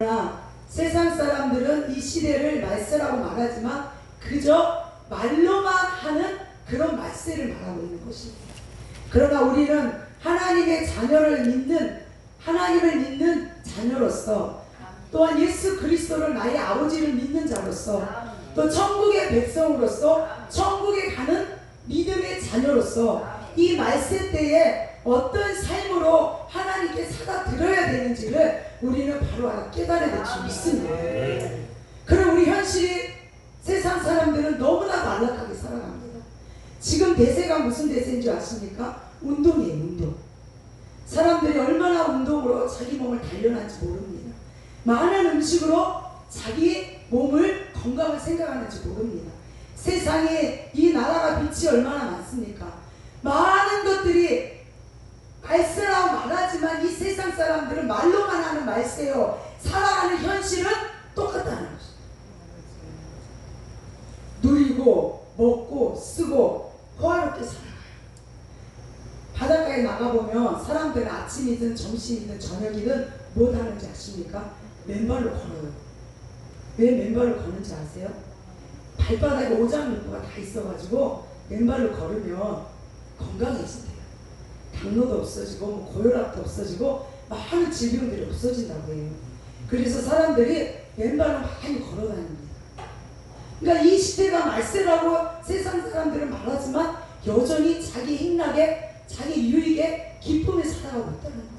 그러나 세상 사람들은 이 시대를 말세라고 말하지만 그저 말로만 하는 그런 말세를 말하고 있는 것입니다. 그러나 우리는 하나님의 자녀를 믿는, 하나님을 믿는 자녀로서, 또한 예수 그리스도를 나의 아버지를 믿는 자로서, 또 천국의 백성으로서 천국에 가는 믿음의 자녀로서 이 말세 때에 어떤 삶으로 하나님께 사다 드려야 되는지를 우리는 바로 알아 깨달아야 될 줄 믿습니다. 그럼 우리 현실이 세상 사람들은 너무나 안락하게 살아갑니다. 지금 대세가 무슨 대세인 줄 아십니까? 운동이에요. 운동. 사람들이 얼마나 운동으로 자기 몸을 단련한지 모릅니다. 많은 음식으로 자기 몸을 건강을 생각하는지 모릅니다. 세상에 이 나라가 빛이 얼마나 많습니까? 많은 것들이 말세라고 말하지만 이 세상 사람들은 말로만 하는 말세요. 살아가는 현실은 똑같다는 것입니다. 누리고 먹고 쓰고 호화롭게 살아가요. 바닷가에 나가보면 사람들은 아침이든 점심이든 저녁이든 뭐 하는지 아십니까? 맨발로 걸어요. 왜 맨발로 걷는지 아세요? 발바닥에 오장육부가 다 있어가지고 맨발로 걸으면 건강해진대요. 당뇨도 없어지고 뭐 고혈압도 없어지고 많은 질병들이 없어진다고 해요. 그래서 사람들이 맨발로 많이 걸어다닙니다. 그러니까 이 시대가 말세라고 세상 사람들은 말하지만 여전히 자기 행락에, 자기 유익에 기쁨에 살아가고 있다는 거예요.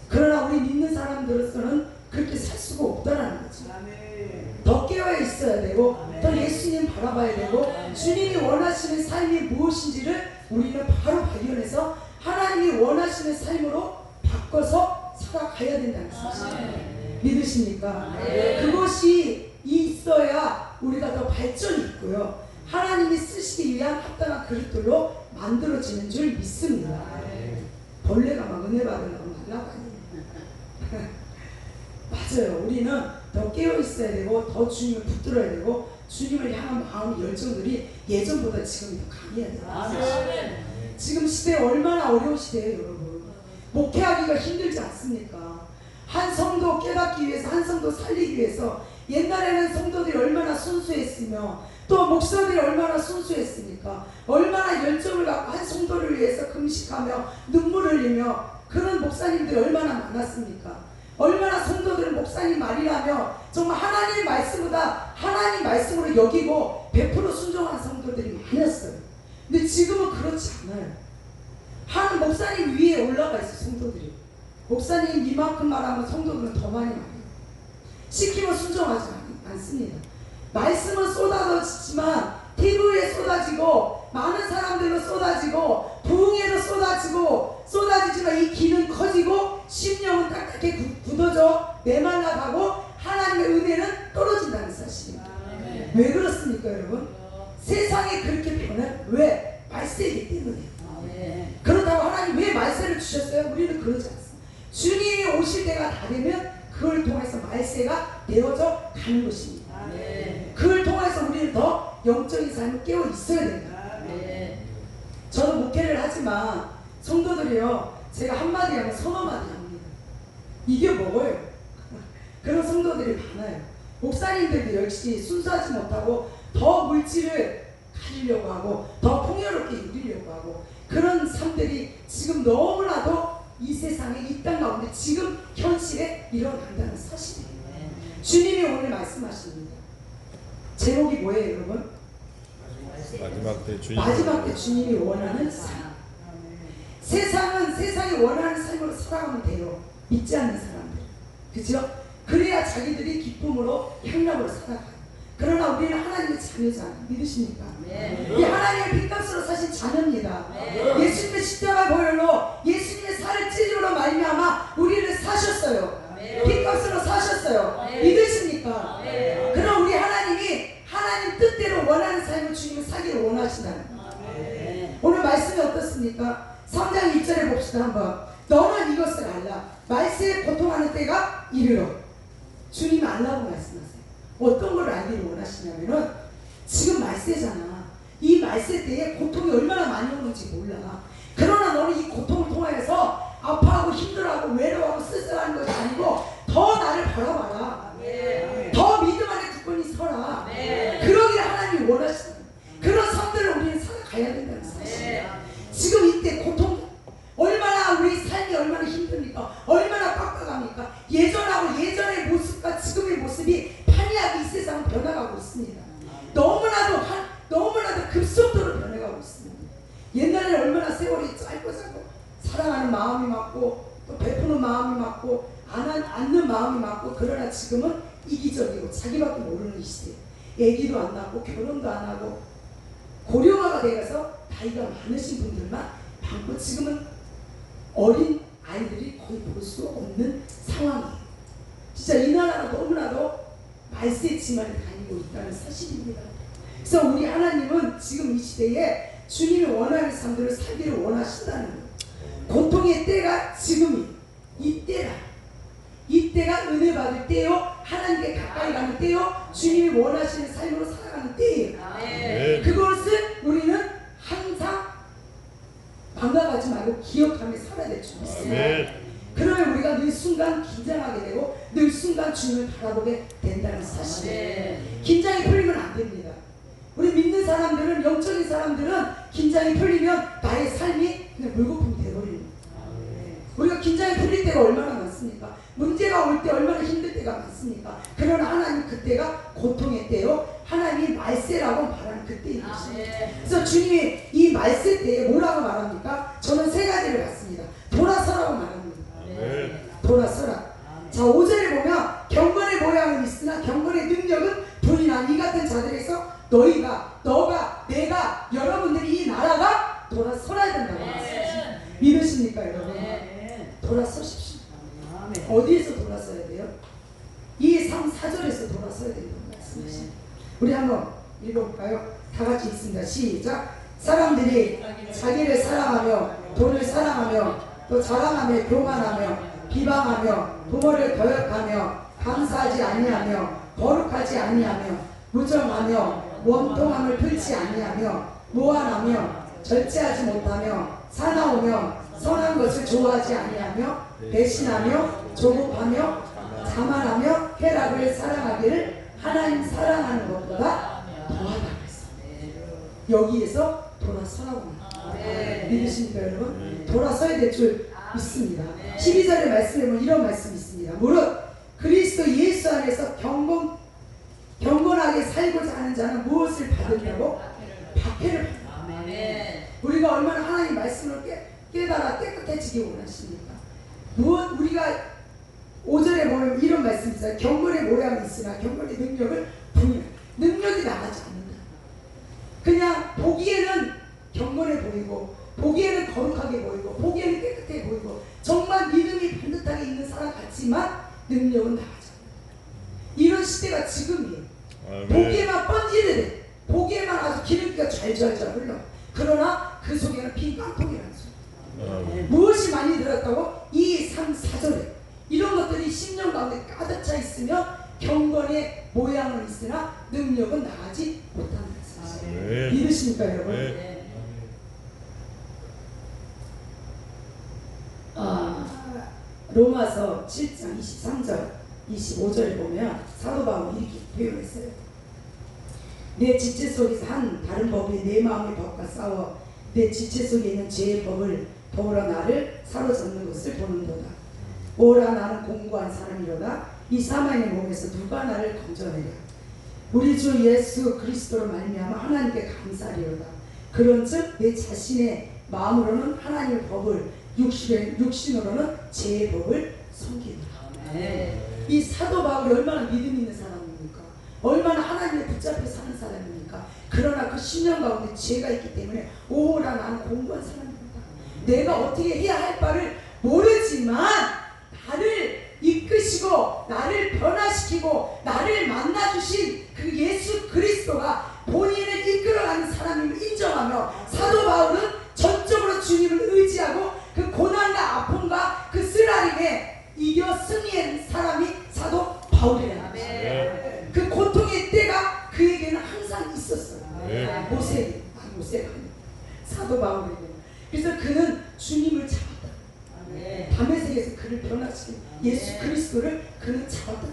그러나 우리 믿는 사람들로서는 그렇게 살 수가 없다는 거죠. 더 깨어 있어야 되고 더 예수님 바라봐야 되고 주님이 원하시는 삶이 무엇인지를 우리는 바로 발견해서 하나님이 원하시는 삶으로 바꿔서 살아가야 된다는 사실 믿으십니까? 그것이 있어야 우리가 더 발전이 있고요. 하나님이 쓰시기 위한 합당한 그릇들로 만들어지는 줄 믿습니다. 벌레가 막 은혜 받으려고 날아다니는 맞아요. 우리는 더 깨어 있어야 되고 더 주님을 붙들어야 되고 주님을 향한 마음의 열정들이 예전보다 지금이 더 강해야 돼요. 지금 시대 얼마나 어려운 시대예요, 여러분. 목회하기가 힘들지 않습니까? 한 성도 깨닫기 위해서, 한 성도 살리기 위해서 옛날에는 성도들이 얼마나 순수했으며 또 목사들이 얼마나 순수했습니까? 얼마나 열정을 갖고 한 성도를 위해서 금식하며 눈물을 흘리며 그런 목사님들이 얼마나 많았습니까? 얼마나 성도들은 목사님 말이라며 정말 하나님의 말씀보다 하나님 말씀으로 여기고 100% 순종하는 성도들이 많았어요. 근데 지금은 그렇지 않아요. 한 목사님 위에 올라가 있어 성도들이. 목사님 이만큼 말하면 성도들은 더 많이 말해요. 시키면 순종하지 않습니다. 말씀은 쏟아지지만 TV에 쏟아지고 많은 사람들로 쏟아지고 부흥회로 쏟아지지만 이 기는 커지고 심령은 딱딱하게 굳어져 메말라가고 하나님의 은혜는 떨어진다는 사실입니다. 왜 그렇습니까 여러분? 세상이 그렇게 변해. 왜? 말세이기 때문에. 그렇다고 하나님 왜 말세를 주셨어요? 우리는 그러지 않습니다. 주님이 오실 때가 다 되면 그걸 통해서 말세가 되어져 가는 것입니다. 그걸 통해서 우리는 더 영적인 삶을 깨어 있어야 됩니다. 저는 목회를 하지만 성도들이요, 제가 한마디 하면 서너 마디 합니다. 이게 뭐예요? 그런 성도들이 많아요. 목사님들도 역시 순수하지 못하고 더 물질을 가지려고 하고 더 풍요롭게 누리려고 하고 그런 삶들이 지금 너무나도 이 세상에 이 땅 가운데 지금 현실에 일어난다는 사실이에요. 주님이 오늘 말씀하십니다. 제목이 뭐예요 여러분? 마지막 때 주님이 원하는 삶. 세상은 세상이 원하는 삶으로 살아가면 돼요. 믿지 않는 사람들. 그죠? 그래야 자기들이 기쁨으로 향락으로 살아가요. 그러나 우리는 하나님의 자녀잖아요. 믿으십니까? 이 하나님의 빚값으로 사신 자녀입니다. 예수님의 십자가 보혈로 예수님의 살을 찢음으로 말미암아 우리를 사셨어요. 빚값으로 사셨어요. 믿으십니까? 그럼 우리 하나님이 하나님 뜻대로 원하는 삶을 주님을 사기를 원하시나요? 오늘 말씀이 어떻습니까? 3장 1절에 봅시다 한번. 너는 이것을 알라. 말세에 고통하는 때가 이르러. 주님이 알라고 말씀하세요. 어떤 걸 알기를 원하시냐면은 지금 말세잖아. 이 말세 때에 고통이 얼마나 많이 오는지 몰라. 그러나 너는 이 고통을 통해서 아파하고 힘들어하고 외로워하고 쓸쓸한 것이 아니고 더 나를 바라봐라. 그러나 예전의 모습과 지금의 모습이 판이하게 이 세상은 변화가고 있습니다. 너무나도 급속도로 변해가고 있습니다. 옛날에 얼마나 세월이 짧고 사랑하는 마음이 맞고 또 베푸는 마음이 맞고 않는 마음이 맞고, 그러나 지금은 이기적이고 자기밖에 모르는 이 시대. 애기도 안 낳고 결혼도 안 하고 고령화가 되어서 나이가 많으신 분들만 많고, 지금은 어린 아이들이 거의 볼 수 없는 상황이에요. 진짜 이 나라가 너무나도 말세 지만에 다니고 있다는 사실입니다. 그래서 우리 하나님은 지금 이 시대에 주님이 원하는 삶들을 살기를 원하신다는 거예요. 고통의 때가 지금이 이때가 은혜 받을 때요, 하나님께 가까이 가는 때요, 주님이 원하시는 삶으로 살아가는 때예요. 그것을 우리는 항상 망각하지 말고 기억하며 살아야 될 줄 믿습니다. 그러면 우리가 늘 순간 긴장하게 되고 늘 순간 주님을 바라보게 된다는 사실이에요. 긴장이 풀리면 안 됩니다. 우리 믿는 사람들은, 영적인 사람들은 긴장이 풀리면 나의 삶이 그냥 물거품이 되어버립니다. 우리가 긴장이 풀릴 때가 얼마나 많습니까? 문제가 올 때 얼마나 힘들 때가 많습니까? 그러나 하나님 그때가 고통의 때요, 하나님이 말세라고 말하는 그때인 것입니다. 그래서 주님이 이 말세 때에 뭐라고 말합니까? 저는 세 가지를 봤습니다. 돌아서라고 말합니다. 돌아서라. 자, 5절에 보면 경건의 모양은 있으나 경건의 능력은 분이나 이 같은 자들에서 너가, 내가, 여러분들이 이 나라가 돌아서야 된다고 말씀하십니다. 믿으십니까 여러분? 돌아서십시오. 어디에서 돌아서야 돼요? 2, 3, 4절에서 돌아서야 된다고 말씀하십니다. 우리 한번 읽어볼까요? 다 같이 읽습니다. 시작. 사람들이 자기를 사랑하며 돈을 사랑하며 또 자랑하며 교만하며 비방하며 부모를 거역하며 감사하지 아니하며 거룩하지 아니하며 무정하며 원통함을 풀지 아니하며 무한하며 절제하지 못하며 사나우며 선한 것을 좋아하지 아니하며 배신하며 조급하며 자만하며 쾌락을 사랑하기를 하나님 사랑하는 것보다 더하다 그랬습니다. 여기에서 돌아서라고 합니다. 믿으십니까 여러분? 돌아서야 될 줄 믿습니다. 12절의 말씀에 보면 이런 말씀이 있습니다. 무릇 그리스도 예수 안에서 경건하게 살고자 하는 자는 무엇을 받으려고? 박해를 받는다. 우리가 얼마나 하나님 말씀을 깨달아 깨끗해지기 원하십니까? 우리가 5절에 보면 이런 말씀이 있어요. 경건의 모양이 있으나 경건의 능력을 부인한다. 능력이 나가지 않는다. 그냥 보기에는 경건해 보이고 보기에는 거룩하게 보이고 보기에는 깨끗해 보이고 정말 믿음이 반듯하게 있는 사람 같지만 능력은 나가지 않는다. 이런 시대가 지금이에요. 보기에만 번지르르, 보기에만 아주 기름기가 좔좔좔 흘러. 그러나 그 속에는 빈 깡통이라는 소리. 무엇이 많이 들었다고? 2, 3, 4절에 이런 것들이 심령 가운데 가득 차 있으면 경건의 모양은 있으나 능력은 나가지 못한다. 믿으십니까 여러분? 로마서 7장 23절 25절에 보면 사도 바울이 이렇게 표현했어요. 내 지체 속에서 한 다른 법이 내 마음의 법과 싸워 내 지체 속에 있는 죄의 법을 더불어 나를 사로잡는 것을 보는도다. 오라 나는 공고한 사람이로다. 이 사마의 몸에서 누가 나를 건져내랴. 우리 주 예수 그리스도로 말미암아 하나님께 감사하리로다. 그런즉 내 자신의 마음으로는 하나님의 법을 육신으로는 죄의 법을 섬기노라. 이 사도 바울이 얼마나 믿음 있는 사람입니까? 얼마나 하나님의 붙잡혀 사는 사람입니까? 그러나 그 심령 가운데 죄가 있기 때문에 오라 나는 공고한 사람입니다. 내가 어떻게 해야 할 바를 모르지만 나를 이끄시고 나를 변화시키고 나를 만나주신 그 예수 그리스도가 본인을 이끌어가는 사람임을 인정하며 사도 바울은 전적으로 주님을 의지하고 그 고난과 아픔과 그 쓰라림에 이겨 승리한 사람이 사도 바울이라는 것입니다. 그 고통의 때가 그에게는 항상 있었어요. 모세가 사도 바울에게. 그래서 그는 주님을 잡았다. 다메섹에서 그를 변화시킨 예수 그리스도를 그는 잡았다.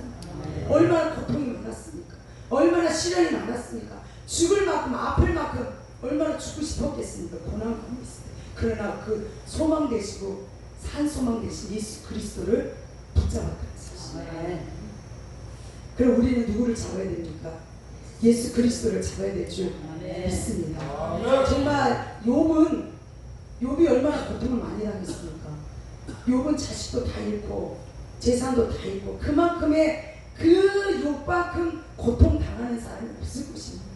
얼마나 고통이 많았습니까? 얼마나 시련이 많았습니까? 죽을 만큼 아플 만큼 얼마나 죽고 싶었겠습니까? 고난 가운데 있을 때. 그러나 그 소망 되시고 산 소망 되신 예수 그리스도를 붙잡았다는 사실. 것입니다. 그럼 우리는 누구를 잡아야 됩니까? 예수 그리스도를 잡아야 될 줄 믿습니다. 정말 욥이 얼마나 고통을 많이 당했습니까? 욥은 자식도 다 잃고 재산도 다 잃고 그만큼의 그 욥만큼 고통당하는 사람이 없을 것입니다.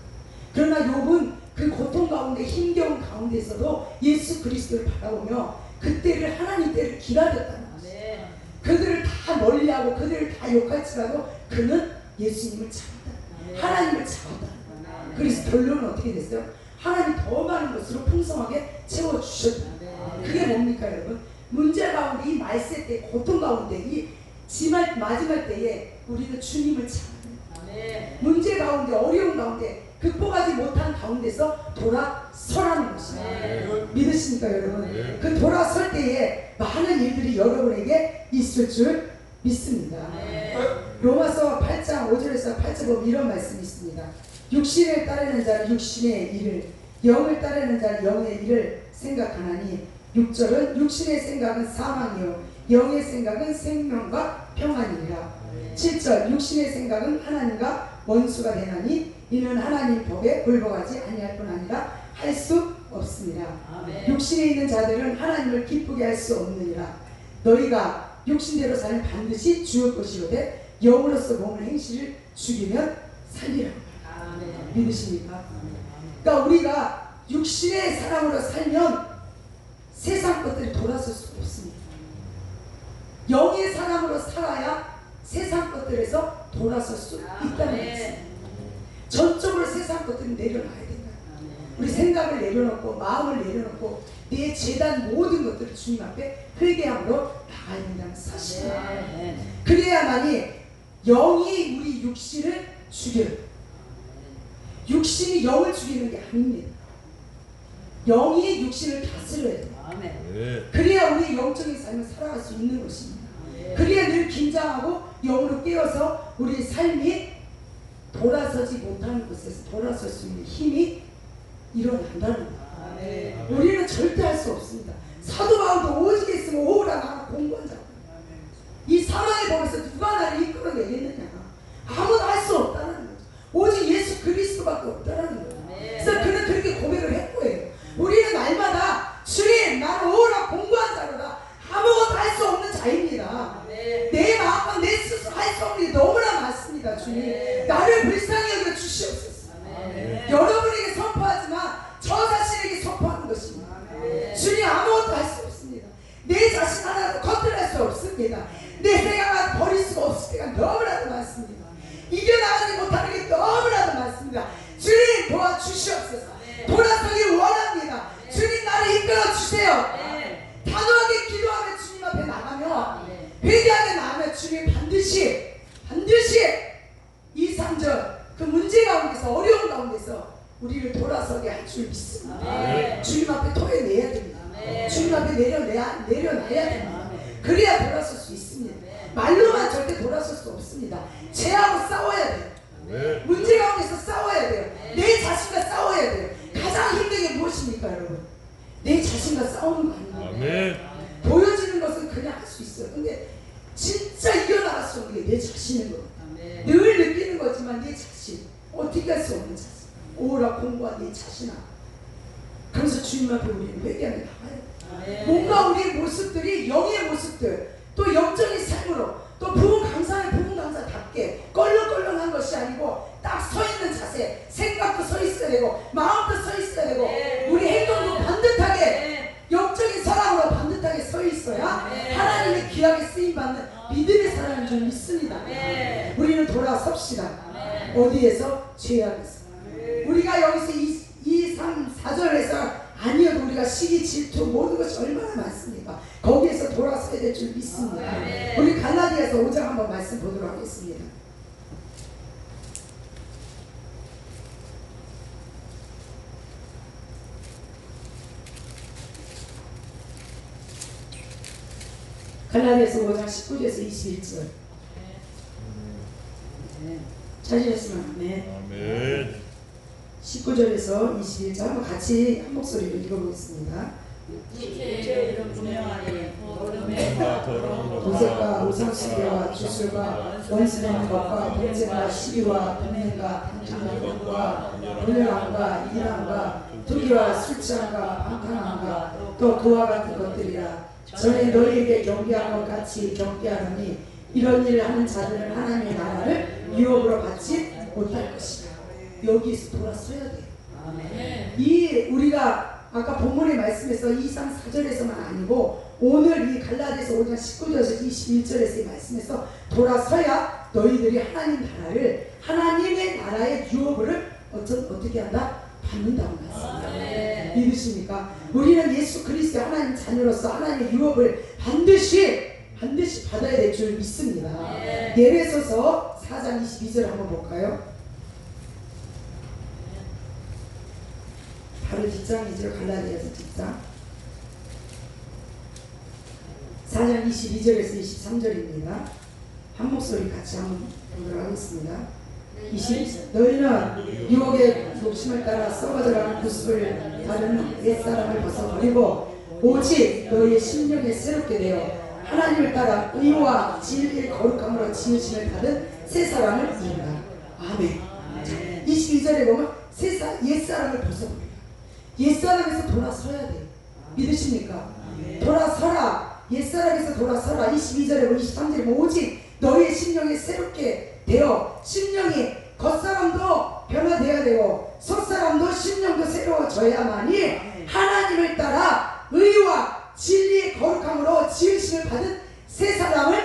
그러나 욥은 그 고통 가운데 힘겨운 가운데서도 예수 그리스도를 바라보며 그때를 하나님 때를 기다렸다는 것입니다. 그들을 다 멀리하고 그들을 다 욕할지라도 그는 예수님을 잡았다. 하나님을 잡았다. 그래서 결론은 어떻게 됐어요? 하나님 더 많은 것으로 풍성하게 채워주셨다. 그게 뭡니까 여러분? 문제 가운데 이 말세 때 고통 가운데 이 마지막 때에 우리는 주님을 찾아야 문제 가운데 어려운 가운데 극복하지 못한 가운데서 돌아서라는 것입니다. 믿으십니까 여러분? 그 돌아설 때에 많은 일들이 여러분에게 있을 줄 믿습니다. 로마서 8장 5절에서 8절 보면 이런 말씀이 있습니다. 육신을 따르는 자는 육신의 일을, 영을 따르는 자는 영의 일을 생각하나니 6절은 육신의 생각은 사망이요 영의 생각은 생명과 평안이니라. 7절 육신의 생각은 하나님과 원수가 되나니 이는 하나님 법에 굴복하지 아니할 뿐 아니라 할 수 없습니다. 육신에 있는 자들은 하나님을 기쁘게 할 수 없느니라. 너희가 육신대로 살면 반드시 죽을 것이로되 영으로서 몸을 행실을 죽이면 살리라. 믿으십니까? 그러니까 우리가 육신의 사람으로 살면 세상 것들이 돌아설 수 없습니다. 영의 사람으로 살아야 세상 것들에서 돌아설 수 있다는 것입니다. 전적으로 세상 것들은 내려놔야 된다. 우리 생각을 내려놓고 마음을 내려놓고 내 재단 모든 것들을 주님 앞에 회개함으로 나가야 된다는 사실입니다. 그래야만이 영이 우리 육신을 죽여요. 육신이 영을 죽이는 게 아닙니다. 영이 육신을 다스려야 돼요. 그래야 우리 영적인 삶을 살아갈 수 있는 것입니다. 그래야 늘 긴장하고 영으로 깨어서 우리 삶이 돌아서지 못하는 곳에서 돌아설 수 있는 힘이 일어난다는 거예요. 우리는 절대 할 수 없습니다. 사도 바울도 오직 있으면 오라 나가 공부한 자고 이 사망의 법에서 누가 나를 이끌어내겠느냐. 아무도 할 수 없다는 거죠. 오직 예수 그리스도밖에 없다는 거예요. 그래서 그는 그렇게 고백을 했고요. 우리는 날마다 주님 나를 오라 공부한 자로다. 아무것도 할 수 없는 자입니다. 내 마음과 내 스스로 할 수 없는 게 너무나 많습니다. 주님 나를 불쌍히 여겨 주시옵소서. 여러분에게 선포하지만 저 자신에게 선포하는 것입니다. 주님 아무것도 할 수 없습니다. 내 자신 하나도 컨트롤할 수 없습니다. 내 생각만 버릴 수가 없을 때가 너무나도 많습니다. 이겨나가지 못하는 게 너무나도 많습니다. 주님 도와주시옵소서. 돌아서기 원합니다. 주님 나를 이끌어 주세요. 단호하게 기도하며 주님 앞에 나가며 회개하게 나가면 주님 반드시 이 상전 그 문제 가운데서 어려운 가운데서 우리를 돌아서게 할 줄 믿습니다. 주님 앞에 토해내야 됩니다. 주님 앞에 내려놔야 됩니다. 그래야 돌아설 수 있습니다. 말로만 절대 돌아설 수 없습니다. 죄하고 싸워야 돼요. 문제 가운데서 싸워야 돼요. 내 자신과 싸워야 돼요. 가장 힘든 게 무엇입니까 여러분? 내 자신과 싸우는 거 아닙니까? 보여지는 것은 그냥 할 수 있어요. 근데 진짜 이겨나갈 수 없는 게 내 자신인 거. 늘 느끼는 거지만 내 자신 어떻게 할 수 없는 자신. 오라 공부한 내 자신아. 그래서 주님 앞에 우리는 회개하며 나가요. 뭔가 우리의 모습들이 영의 모습들 또 영적인 삶으로 또 부흥 강사답게 껄렁껄렁한 것이 아니고 딱 서 있는 자세, 생각도 서 있어야 되고 마음도 서 있어야 되고 우리 행동도 반듯하게 영적인 사람으로 반듯하게 서 있어야 하나님의 귀하게 쓰임받는 믿음의 사람인 줄 믿습니다. 우리는 돌아섭시다. 어디에서? 죄악에서. 우리가 여기서 2, 3, 4절에서 아니어도 우리가 시기, 질투 모든 것이 얼마나 많습니까? 거기에서 돌아서야 될 줄 믿습니다. 우리 갈라디아서 5장 한번 말씀 보도록 하겠습니다. 갈라디아서 5장 19절에서 21절. 찾으셨으면 아멘. 19절에서 21절 한번 같이 한 목소리로 읽어보겠습니다. 도색과 우상숭배와 주술과 원수되는 것과 범죄와 시기와 분쟁과 탐지는 것과 분열함과 이남과 투기와 술취함과 방탕함과 또 그와 같은 것들이라. 전에 너희에게 경계한 것 같이 경계하노니 이런 일을 하는 자들은 하나님의 나라를 유업으로 받지 못할 것이다. 여기에서 돌아서야 돼. 이 우리가 아까 본문의 말씀에서 2장 4절에서만 아니고 오늘 이 갈라디아서 5장 19절에서 21절에서의 말씀에서 돌아서야 너희들이 하나님 나라를, 하나님의 나라의 유업을 어떻게 한다? 받는다고 말씀입니다. 믿으십니까? 우리는 예수 그리스도의 하나님 자녀로서 하나님의 유업을 반드시 받아야 될 줄 믿습니다. 예배소서 4장 22절 한번 볼까요? 바로 뒷장이죠. 갈라디아서 뒷장 4장 22절에서 23절입니다. 한 목소리 같이 한번 보도록 하겠습니다. 너희는 유혹의 욕심을 따라 썩어져가는 구습을 다른 옛사람을 벗어버리고 오직 너희의 심령에 새롭게 되어 하나님을 따라 의와 진리의 거룩함으로 지으심을 받은 새 사람을 입는다. 아멘. 22절에 보면 옛사람을 벗어버려. 옛사람에서 돌아서야 돼. 믿으십니까? 돌아서라. 옛사람에서 돌아서라. 22절에 보면 23절에 보면 오직 너희의 심령이 새롭게 되어 심령이 겉사람도 변화되어야 되고 속사람도 심령도 새로워져야만이 하나님을 따라 의와 진리의 거룩함으로 지으심을 받은 새 사람을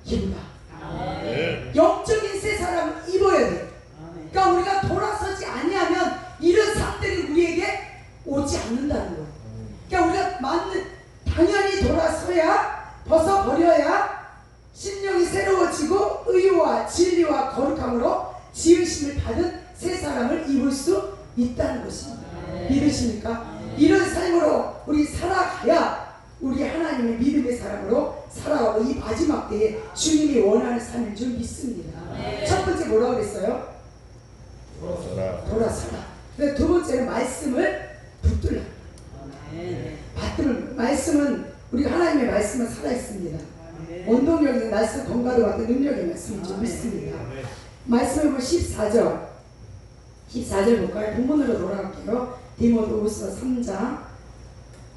입는다. 영적인 새 사람을 입어야 돼. 그러니까 우리가 돌아서지 아니하면 이런 상들이 우리에게 오지 않는다는 거예요. 그러니까 우리가 당연히 돌아서야, 벗어버려야 심령이 새로워지고 의와 진리와 거룩함으로 지으심을 받은 새 사람을 입을 수 있다는 것입니다. 믿으십니까? 이런 삶으로 우리 살아가야 우리 하나님의 믿음의 사람으로 살아가고 이 마지막 때에 주님이 원하는 삶인 줄 믿습니다. 첫 번째 뭐라고 그랬어요? 돌아서라. 두 번째는 말씀을 붙들라. 말씀은 우리 하나님의 말씀은 살아있습니다. 원동력이 말씀 건강도 같은 능력의 말씀인 줄 믿습니다. 말씀을 보면 14절 볼까요? 본문으로 돌아갈게요. 디모데후서 3장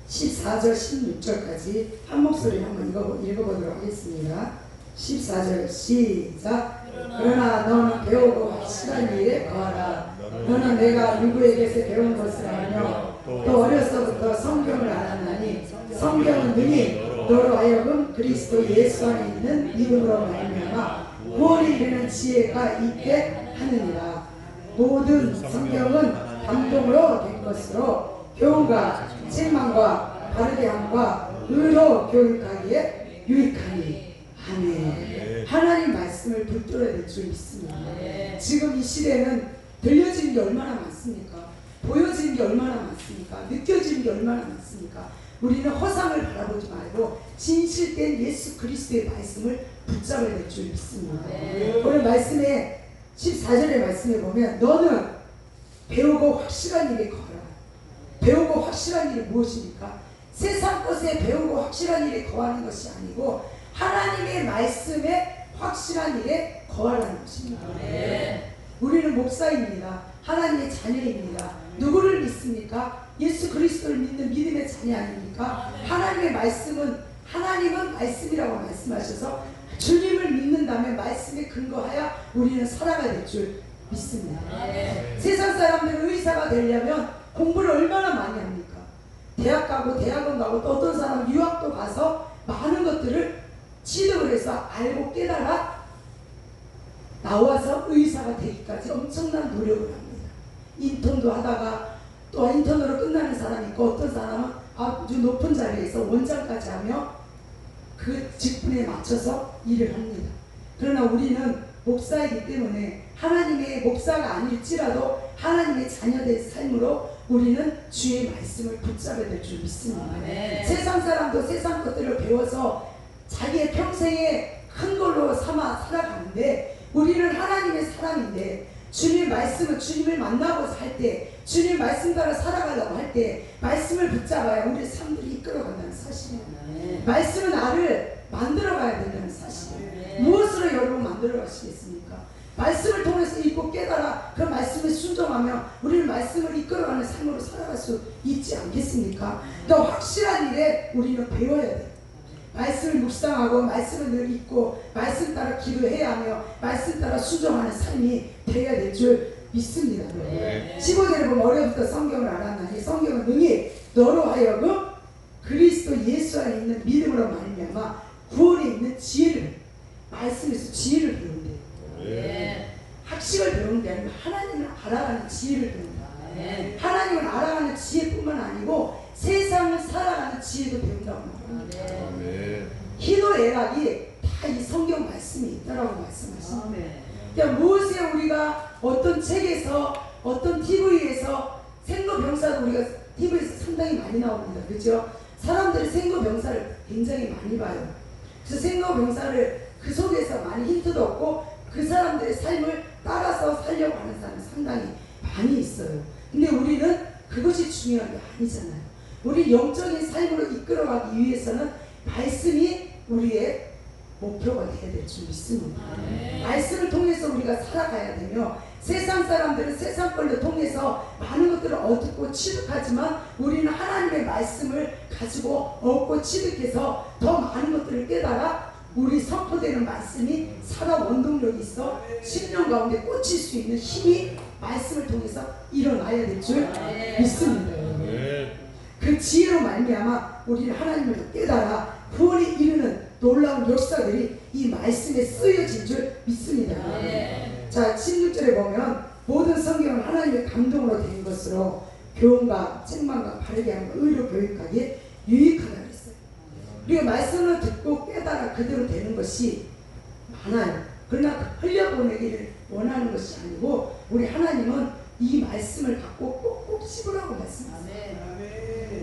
14절 16절까지 한 목소리 한번 읽어보도록 하겠습니다. 14절 시작. 그러나 너는 배우고 확실한 일에 거하라. 너는 내가 누구에게서 배운 것을 알며 또 어려서부터 성경을 알았나니 성경은 능히 너로 하여금 그리스도 예수 안에 있는 믿음으로 말미암아 구원에 이르는 지혜가 있게 하느니라. 모든 성경은 감동으로 된 것으로 교훈과 책망과 바르게 함과 의로 교육하기에 유익하니. 아멘. 하나님 말씀을 붙들어야 될 줄 믿습니다. 지금 이 시대는 들려지는 게 얼마나 많습니까? 보여지는 게 얼마나 많습니까? 느껴지는 게 얼마나 많습니까? 우리는 허상을 바라보지 말고 진실된 예수 그리스도의 말씀을 붙잡아야 될 줄 믿습니다. 오늘 말씀에 14절의 말씀에 보면 너는 배우고 확실한 일에 거하라. 배우고 확실한 일이 무엇입니까? 세상 것에 배우고 확실한 일에 거하는 것이 아니고 하나님의 말씀에 확실한 일에 거하라는 것입니다. 우리는 목사입니다. 하나님의 자녀입니다. 누구를 믿습니까? 예수 그리스도를 믿는 믿음의 자녀 아닙니까? 하나님의 말씀은 하나님은 말씀이라고 말씀하셔서 주님을 믿는다면 말씀에 근거하여 우리는 살아가야 될 줄 믿습니다. 세상 사람들은 의사가 되려면 공부를 얼마나 많이 합니까? 대학 가고 대학원 가고 또 어떤 사람은 유학도 가서 많은 것들을 취득을 해서 알고 깨달아 나와서 의사가 되기까지 엄청난 노력을 합니다. 인턴도 하다가 또 인턴으로 끝나는 사람이 있고 어떤 사람은 아주 높은 자리에서 원장까지 하며 그 직분에 맞춰서 일을 합니다. 그러나 우리는 목사이기 때문에 하나님의 목사가 아닐지라도 하나님의 자녀된 삶으로 우리는 주의 말씀을 붙잡아야 될 줄 믿습니다. 세상 사람도 세상 것들을 배워서 자기의 평생에 큰 걸로 삼아 살아가는데 우리는 하나님의 사람인데 주님의 말씀은 주님을 만나고 살 때 주님 말씀 따라 살아가려고 할 때 말씀을 붙잡아야 우리 삶들이 이끌어간다는 사실이에요. 말씀은 나를 만들어가야 된다는 사실이에요. 무엇으로 여러분 만들어 가시겠습니까? 말씀을 통해서 읽고 깨달아 그 말씀에 순종하며 우리는 말씀을 이끌어가는 삶으로 살아갈 수 있지 않겠습니까? 더 확실한 일에 우리는 배워야 돼요. 말씀을 묵상하고 말씀을 늘 읽고 말씀 따라 기도해야 하며 말씀 따라 순종하는 삶이 되어야 될 줄 믿습니다. 15절에 보면 어려부터 성경을 알았나니 성경은 능히 너로 하여금 그리스도 예수 안에 있는 믿음으로 말미암아 구원에 있는 지혜를 말씀에서 지혜를 배운대요. 학식을 배우는 게 아니고 하나님을 알아가는 지혜를 배운다. 하나님을 알아가는 지혜뿐만 아니고 세상을 살아가는 지혜도 배운다고 말합니다. 희노애락이 다 이 성경 말씀이 있다라고 말씀하십니다. 그러니까 무엇에 우리가 어떤 책에서 어떤 TV에서 생로병사도 우리가 TV에서 상당히 많이 나옵니다. 그렇죠? 사람들이 생로병사를 굉장히 많이 봐요. 그래서 생로병사를 그 속에서 많이 힌트도 얻고 그 사람들의 삶을 따라서 살려고 하는 사람이 상당히 많이 있어요. 근데 우리는 그것이 중요한 게 아니잖아요. 우리 영적인 삶으로 이끌어가기 위해서는 말씀이 우리의 목표가 되어야 될 줄 믿습니다. 말씀을 통해서 우리가 살아가야 되며 세상 사람들은 세상 걸로 통해서 많은 것들을 얻고 취득하지만 우리는 하나님의 말씀을 가지고 얻고 취득해서 더 많은 것들을 깨달아 우리 선포되는 말씀이 살아 원동력이 있어 10년 가운데 꽂힐 수 있는 힘이 말씀을 통해서 일어나야 될 줄 믿습니다. 그 지혜로 말미암아 우리는 하나님을 깨달아 구원에 이르는 놀라운 역사들이 이 말씀에 쓰여진 줄 믿습니다. 자, 16절에 보면 모든 성경은 하나님의 감동으로 된 것으로 교훈과 책망과 바르게 하는 의로 교육하기에 유익하다 그랬어요. 우리가 말씀을 듣고 깨달아 그대로 되는 것이 많아요. 그러나 흘려보내기를 원하는 것이 아니고 우리 하나님은 이 말씀을 갖고 꼭꼭 씹으라고 말씀하세요.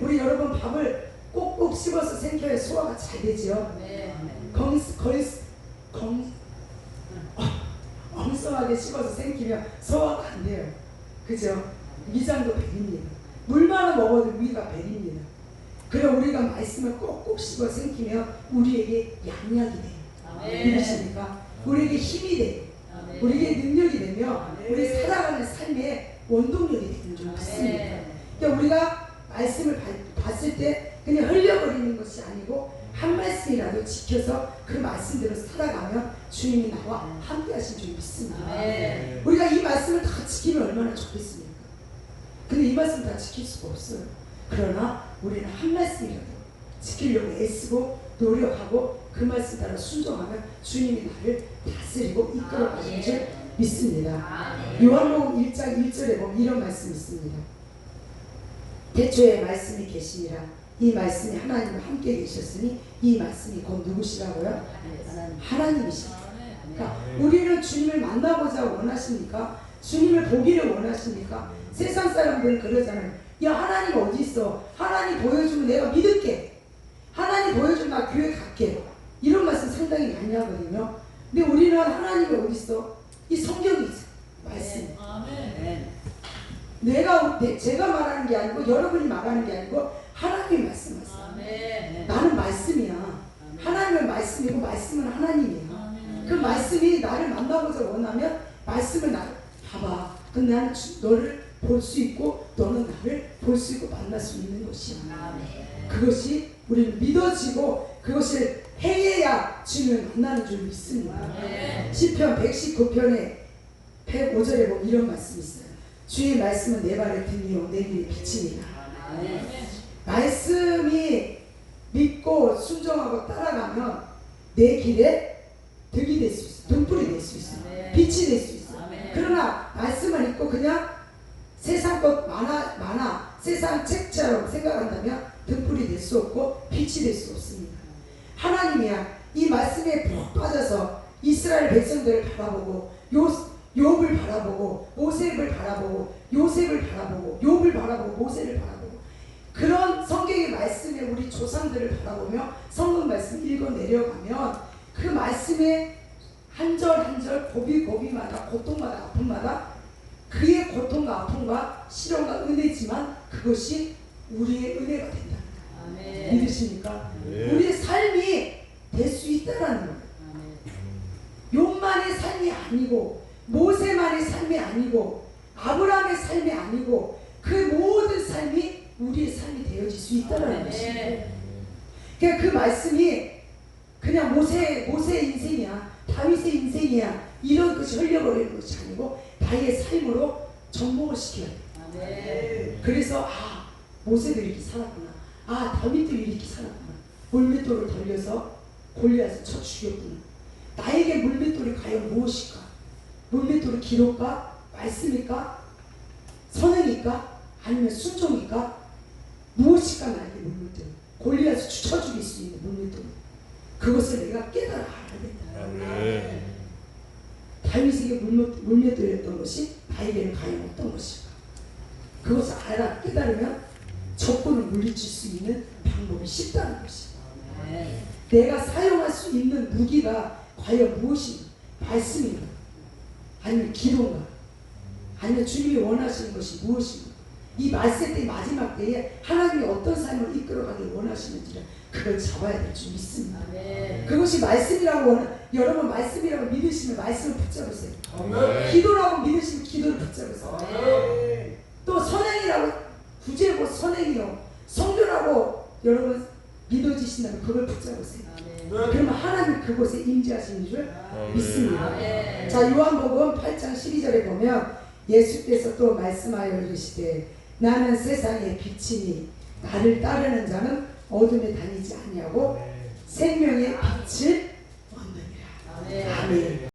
우리 여러분 밥을 꼭꼭 씹어서 생겨야 소화가 잘 되죠. 엉성하게 씹어서 생기면 소화가 안 돼요. 그죠? 위장도 베립니다. 물만은 먹어도 위가 베립니다. 그럼 우리가 말씀을 꼭꼭 씹어 생기면 우리에게 양약이 돼요. 그러십니까? 우리에게 힘이 돼요. 우리에게 능력이 되며 우리 살아가는 삶의 원동력이 되는 줄 믿습니다. 그러니까 우리가 말씀을 봤을 때 그냥 흘려버리는 것이 아니고 한 말씀이라도 지켜서 그 말씀대로 살아가면 주님이 나와 함께 하신 줄 믿습니다. 우리가 이 말씀을 다 지키면 얼마나 좋겠습니까? 근데 이 말씀 다 지킬 수가 없어요. 그러나 우리는 한 말씀이라도 지키려고 애쓰고 노력하고 그 말씀 따라 순종하면 주님이 나를 다스리고 이끌어 가신 줄 믿습니다. 요한복음 1장 1절에 보면 이런 말씀이 있습니다. 태초에 말씀이 계시니라 이 말씀이 하나님과 함께 계셨으니 이 말씀이 곧 누구시라고요? 하나님이십니다. 그러니까 우리는 주님을 만나고자 원하십니까? 주님을 보기를 원하십니까? 세상 사람들은 그러잖아요. 야, 하나님 어디 있어? 하나님 보여주면 내가 믿을게. 하나님 보여주면 나 교회 갈게. 이런 말씀 상당히 많이 하거든요. 근데 우리는 하나님이 어디 있어? 이 성경이죠. 말씀. 제가 말하는 게 아니고 여러분이 말하는 게 아니고 하나님이 말씀하세요. 나는 말씀이야. 하나님은 말씀이고 말씀은 하나님이야. 그 말씀이 나를 만나고자 원하면 말씀을 봐봐. 그럼 나는 너를 볼 수 있고 너는 나를 볼 수 있고 만날 수 있는 것이야. 그것이 우리는 믿어지고 그것을 행해야 주님을 만나는 줄 믿습니다. 시편 119편에 105절에 보면 이런 말씀이 있어요. 주의 말씀은 내 발의 등이요 내 길의 빛이니라. 말씀이 믿고 순종하고 따라가면 내 길에 득이 될 수 있어. 등불이 될 수 있어. 빛이 될 수 있어. 그러나 말씀만 읽고 그냥 세상 것 많아 세상 책처럼 생각한다면 등불이 될 수 없고 빛이 될 수 없습니다. 하나님이야 이 말씀에 푹 빠져서 이스라엘 백성들을 바라보고 욥을 바라보고 모세를 바라보고 요셉을 바라보고 욥을 바라보고 모세를 바라보고 그런 성경의 말씀에 우리 조상들을 바라보며 성경 말씀 읽어 내려가면 그 말씀의 한 절 한 절 고비고비마다 고통마다 아픔마다 그의 고통과 아픔과 시련과 은혜지만 그것이 우리의 은혜가 된다. 아멘. 믿으십니까? 네. 우리의 삶이 될 수 있다라는 거예요. 욥만의 삶이 아니고 모세만의 삶이 아니고 아브라함의 삶이 아니고 그 모든 삶이 우리의 삶이 되어질 수 있다는 것입니다. 그러니까 그 말씀이 그냥 모세의 인생이야, 다윗의 인생이야 이런 것이 흘려버리는 것이 아니고 나의 삶으로 접목을 시켜야 돼. 그래서 모세도 이렇게 살았구나, 다윗도 이렇게 살았구나, 물맷돌을 돌려서 골리앗을 쳐 죽였구나. 나에게 물맷돌이 과연 무엇일까? 물맷돌이 기록과 말씀일까? 선행일까? 아니면 순종일까? 무엇일까? 나에게 물맷돌, 골리앗을 쳐 죽일 수 있는 물맷돌, 그것을 내가 깨달아 알아야 된다. 다윗에게 물맷돌이었던 것이 나에게는 과연 어떤 것일까? 그것을 알아 깨달으면 적군을 물리칠 수 있는 방법이 쉽다는 것이다. 내가 사용할 수 있는 무기가 과연 무엇인가? 말씀인가? 아니면 기도인가? 아니면 주님이 원하시는 것이 무엇인가? 이 말세 때 마지막 때에 하나님이 어떤 삶을 이끌어가길 원하시는지를 그걸 잡아야 될 줄 믿습니다. 그것이 말씀이라고 여러분 말씀이라고 믿으시면 말씀을 붙잡으세요. 기도라고 믿으시면 기도를 붙잡으세요. 또 선행이라고 구제고 선행이요 성교라고 여러분 믿어지신다면 그걸 붙잡으세요. 그러면 하나님 그곳에 임재하시는 줄 믿습니다. 자, 요한복음 8장 12절에 보면 예수께서 또 말씀하여 이르시되 나는 세상의 빛이니 나를 따르는 자는 어둠에 다니지 아니하고 생명의 빛을 얻느니라. 아멘.